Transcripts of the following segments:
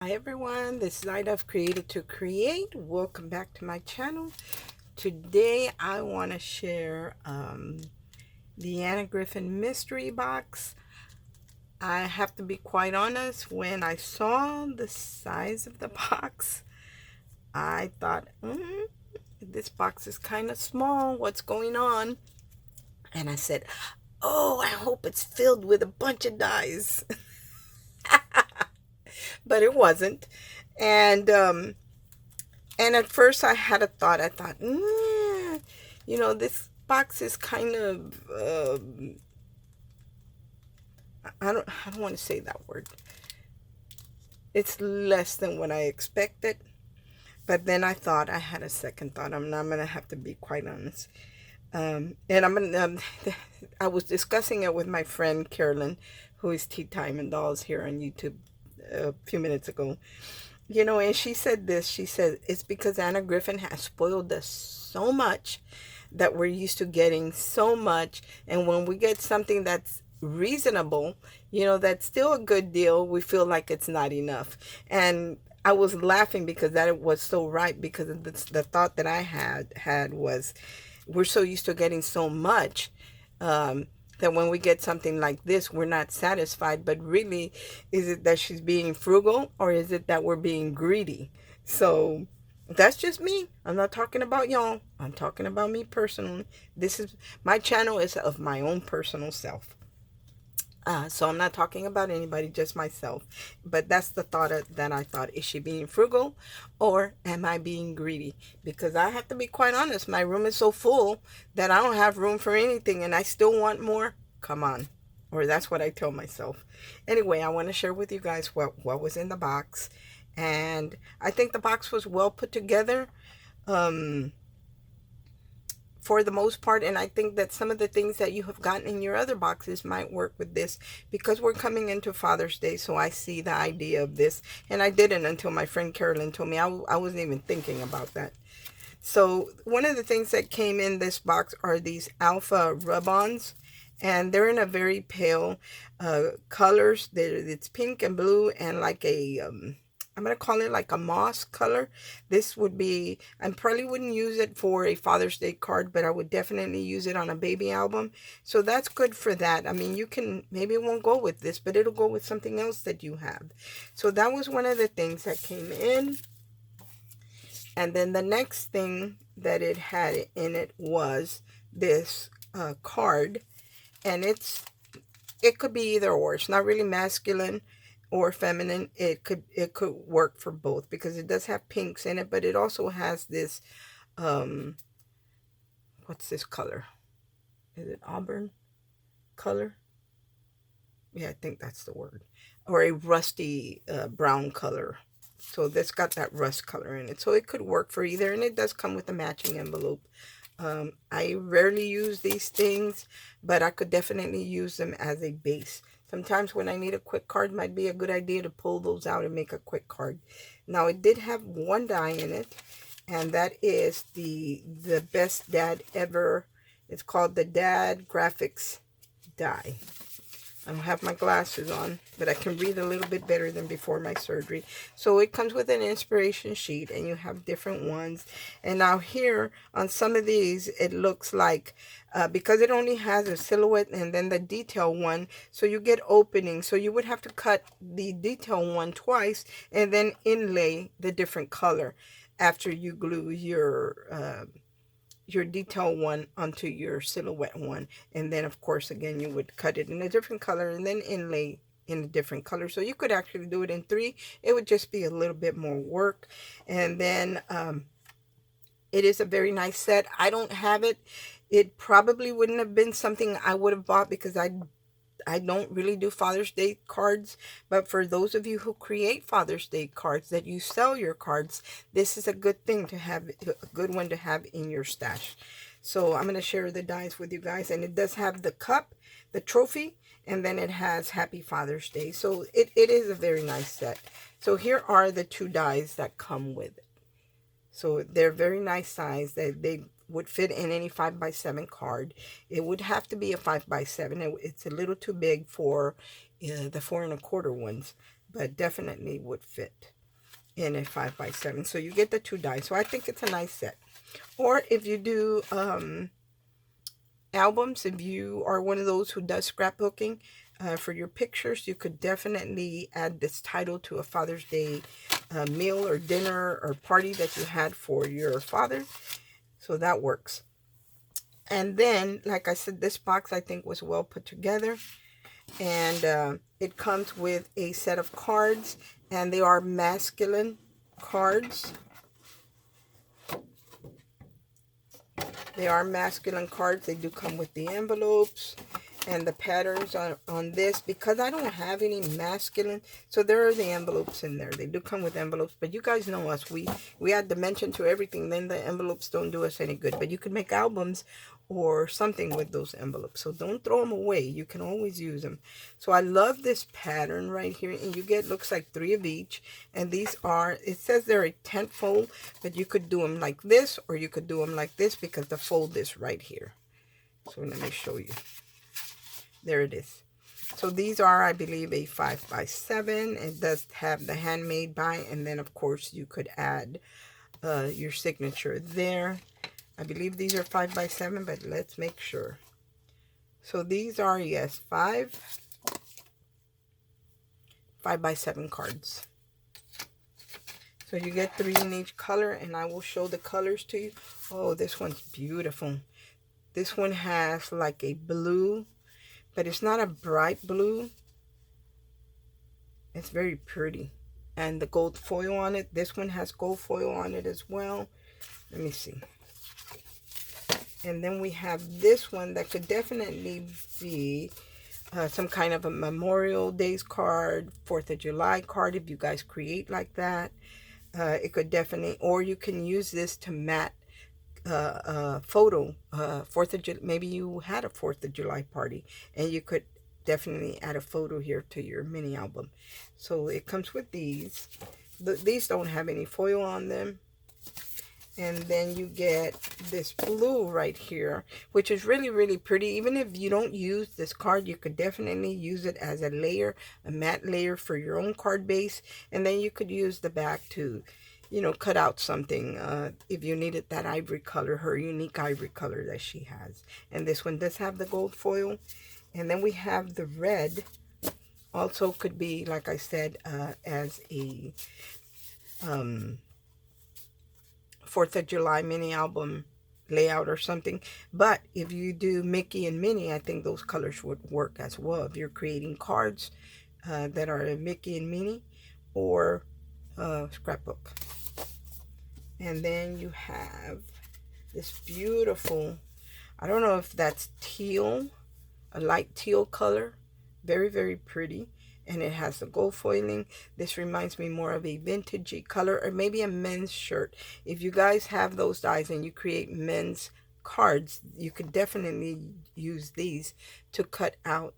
Hi everyone, this is Ida of Created to Create. Welcome back to my channel. Today I want to share the Anna Griffin mystery box. I have to be quite honest, when I saw the size of the box, I thought, this box is kind of small. What's going on? And I said, oh, I hope it's filled with a bunch of dies. But it wasn't. And And at first I had a thought. I thought, this box is kind of, I don't want to say that word. It's less than what I expected. But then I thought, I had a second thought. I'm going to have to be quite honest. And I was discussing it with my friend Carolyn, who is Tea Time and Dolls here on YouTube a few minutes ago. And she said this. She said, it's because Anna Griffin has spoiled us so much that we're used to getting so much. And when we get something that's reasonable, that's still a good deal, we feel like it's not enough. And I was laughing because that was so right, because of the thought that I had was, we're so used to getting so much, that when we get something like this, we're not satisfied. But really, is it that she's being frugal, or is it that we're being greedy? So that's just me. I'm not talking about y'all. I'm talking about me personally. This is my channel, is of my own personal self. So I'm not talking about anybody, just myself. But that's the thought that I thought. Is she being frugal, or am I being greedy? Because I have to be quite honest. My room is so full that I don't have room for anything, and I still want more. Come on. Or that's what I tell myself. Anyway, I want to share with you guys what was in the box. And I think the box was well put together. For the most part, and I think that some of the things that you have gotten in your other boxes might work with this, because we're coming into Father's Day. So I see the idea of this, and I didn't until my friend Carolyn told me. I wasn't even thinking about that. So one of the things that came in this box are these alpha rub-ons, and they're in a very pale colors. It's pink and blue, and like a I'm going to call it like a moss color. This would be, I probably wouldn't use it for a Father's Day card, but I would definitely use it on a baby album. So that's good for that. I mean, you can, maybe it won't go with this, but it'll go with something else that you have. So that was one of the things that came in. And then the next thing that it had in it was this card. And it could be either or. It's not really masculine or feminine. It could work for both, because it does have pinks in it, but it also has this what's this color? Is it auburn color? Yeah, I think that's the word. Or a rusty brown color. So this got that rust color in it. So it could work for either, and it does come with a matching envelope. I rarely use these things, but I could definitely use them as a base. Sometimes when I need a quick card, might be a good idea to pull those out and make a quick card. Now, it did have one die in it, and that is the best dad ever. It's called the Dad Graphics die. I don't have my glasses on, but I can read a little bit better than before my surgery. So it comes with an inspiration sheet, and you have different ones. And now here on some of these, it looks like, because it only has a silhouette and then the detail one, so you get openings. So you would have to cut the detail one twice and then inlay the different color after you glue your detail one onto your silhouette one. And then of course, again, you would cut it in a different color and then inlay in a different color. So you could actually do it in three. It would just be a little bit more work. And then it is a very nice set. I don't have it. It probably wouldn't have been something I would have bought, because I don't really do Father's Day cards. But for those of you who create Father's Day cards, that you sell your cards, this is a good thing to have, a good one to have in your stash. So I'm going to share the dies with you guys. And it does have the cup, the trophy, and then it has Happy Father's Day. So it is a very nice set. So here are the two dies that come with it. So they're very nice size. They would fit in any 5x7 card. It would have to be a 5x7. It's a little too big for the 4 1/4 ones. but definitely would fit in a 5x7. So you get the 2 dies. So I think it's a nice set. Or if you do albums, if you are one of those who does scrapbooking for your pictures, you could definitely add this title to a Father's Day meal or dinner or party that you had for your father. So that works. And then, like I said, this box I think was well put together. And it comes with a set of cards, and they are masculine cards. They are masculine cards. They do come with the envelopes and the patterns on this, because I don't have any masculine. So there are the envelopes in there. They do come with envelopes, but you guys know us. We add dimension to everything. Then the envelopes don't do us any good. But you can make albums or something with those envelopes. So don't throw them away. You can always use them. So I love this pattern right here. And you get, looks like 3 of each. And these are, it says they're a 10th fold, but you could do them like this, or you could do them like this, because the fold is right here. So let me show you. There it is. So these are, I believe, a 5x7. It does have the handmade by, and then of course you could add your signature there. I believe these are 5x7, but let's make sure. So these are, yes, 5x7 cards. So you get 3 in each color, and I will show the colors to you. Oh, this one's beautiful. This one has like a blue, but it's not a bright blue. It's very pretty. And the gold foil on it. This one has gold foil on it as well. Let me see. And then we have this one that could definitely be some kind of a Memorial Days card, 4th of July card, if you guys create like that. It could definitely, or you can use this to mat photo, 4th of July. Maybe you had a 4th of July party, and you could definitely add a photo here to your mini album. So it comes with these. These don't have any foil on them. And then you get this blue right here, which is really, really pretty. Even if you don't use this card, you could definitely use it as a layer, a matte layer for your own card base. And then you could use the back to, you know, cut out something if you needed that ivory color, her unique ivory color that she has. And this one does have the gold foil. And then we have the red. Also could be, like I said, as a 4th of July mini album layout or something. But if you do Mickey and Minnie, I think those colors would work as well. If you're creating cards that are Mickey and Minnie, or scrapbook. And then you have this beautiful, I don't know if that's teal, a light teal color. Very, very pretty. And it has the gold foiling. This reminds me more of a vintagey color, or maybe a men's shirt. If you guys have those dies and you create men's cards, you could definitely use these to cut out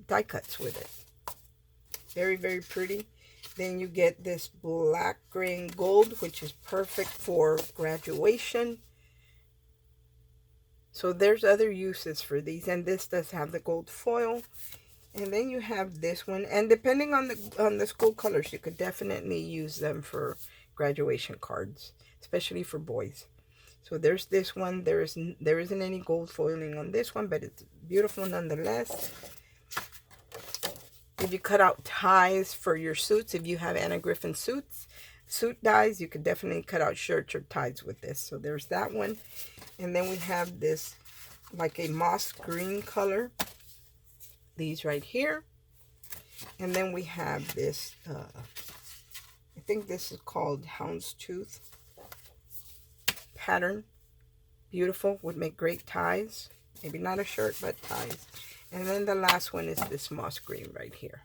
die cuts with it. Very, very pretty. Then you get this black, gray, and gold, which is perfect for graduation. So there's other uses for these, and this does have the gold foil. And then you have this one, and depending on the school colors, you could definitely use them for graduation cards, especially for boys. So there's this one. There isn't any gold foiling on this one, but it's beautiful nonetheless. If you cut out ties for your suits, if you have Anna Griffin suit dies, you could definitely cut out shirts or ties with this. So there's that one. And then we have this like a moss green color. These right here. And then we have this, I think this is called houndstooth pattern. Beautiful, would make great ties. Maybe not a shirt, but ties. And then the last one is this moss green right here.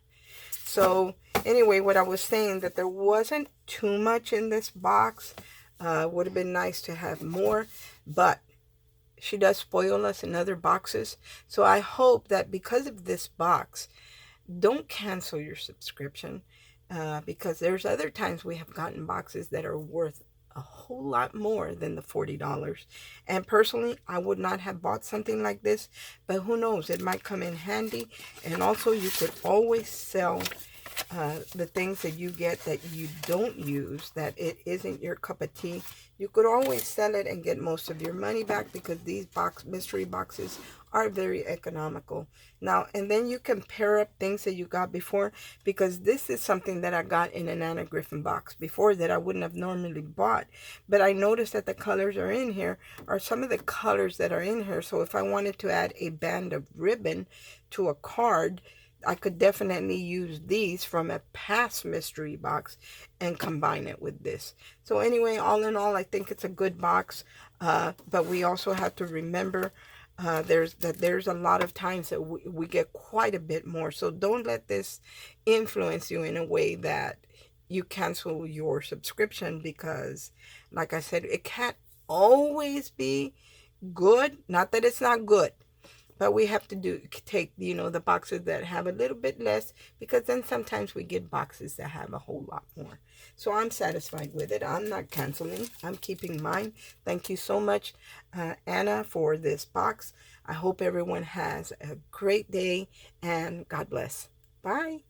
So anyway, what I was saying, that there wasn't too much in this box. Would have been nice to have more, but she does spoil us in other boxes. So I hope that because of this box, don't cancel your subscription, because there's other times we have gotten boxes that are worth a whole lot more than the $40. And personally, I would not have bought something like this, but who knows, it might come in handy. And also, you could always sell the things that you get that you don't use, that it isn't your cup of tea, you could always sell it and get most of your money back, because these mystery boxes are very economical. Now, and then you can pair up things that you got before, because this is something that I got in an Anna Griffin box before that I wouldn't have normally bought. But I noticed that the colors are in here are some of the colors that are in here. So if I wanted to add a band of ribbon to a card, I could definitely use these from a past mystery box and combine it with this. So anyway, all in all, I think it's a good box. But we also have to remember there's a lot of times that we get quite a bit more. So don't let this influence you in a way that you cancel your subscription, because like I said, it can't always be good. Not that it's not good, but we have to take, the boxes that have a little bit less, because then sometimes we get boxes that have a whole lot more. So I'm satisfied with it. I'm not canceling. I'm keeping mine. Thank you so much, Anna, for this box. I hope everyone has a great day, and God bless. Bye.